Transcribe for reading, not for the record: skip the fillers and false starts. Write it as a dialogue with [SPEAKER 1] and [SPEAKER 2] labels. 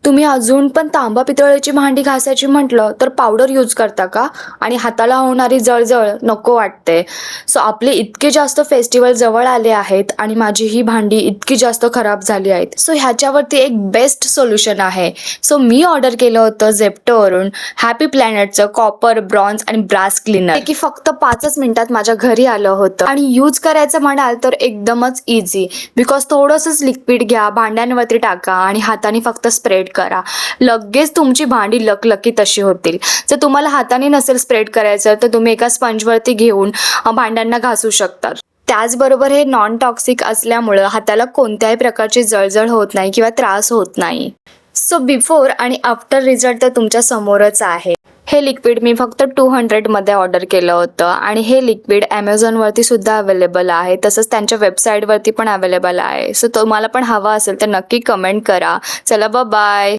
[SPEAKER 1] तुम्ही अजून पण तांबा पितळेची भांडी घासायची म्हटलं तर पावडर यूज करता का? आणि हाताला होणारी जळजळ नको वाटते. सो आपले इतके जास्त फेस्टिवल जवळ आले आहेत आणि माझी ही भांडी इतकी जास्त खराब झाली आहेत. सो ह्याच्यावरती एक बेस्ट सोल्युशन आहे. सो मी ऑर्डर केलं होतं झेप्टोवरून हॅपी प्लॅनेटचं कॉपर, ब्रॉन्झ आणि ब्रास क्लीनर. ते की फक्त 5च मिनिटात माझ्या घरी आलं होतं आणि यूज करायचं म्हणाल तर एकदमच इझी. बिकॉज थोडंसंच लिक्विड घ्या, भांड्यांवरती टाका आणि हाताने फक्त स्प्रेड करा. लगेच तुमची भांडी लकलकी तशी होतील. जर तुम्हाला हाताने नसेल स्प्रेड करायचं तर तुम्ही एका स्पंजवरती घेऊन भांड्यांना घासू शकता. त्याचबरोबर हे नॉन टॉक्सिक असल्यामुळं हाताला कोणत्याही प्रकारची जळजळ होत नाही किंवा त्रास होत नाही. सो बिफोर आणि आफ्टर रिझल्ट तर तुमच्या समोरच आहे. हे लिक्विड मी फक्त 200मध्ये ऑर्डर केलं होतं आणि हे लिक्विड ॲमेझॉनवरती सुद्धा अवेलेबल आहे. तसंच त्यांच्या वेबसाईटवरती पण अवेलेबल आहे. सो तुम्हाला पण हवा असेल तर नक्की कमेंट करा. चला बाय.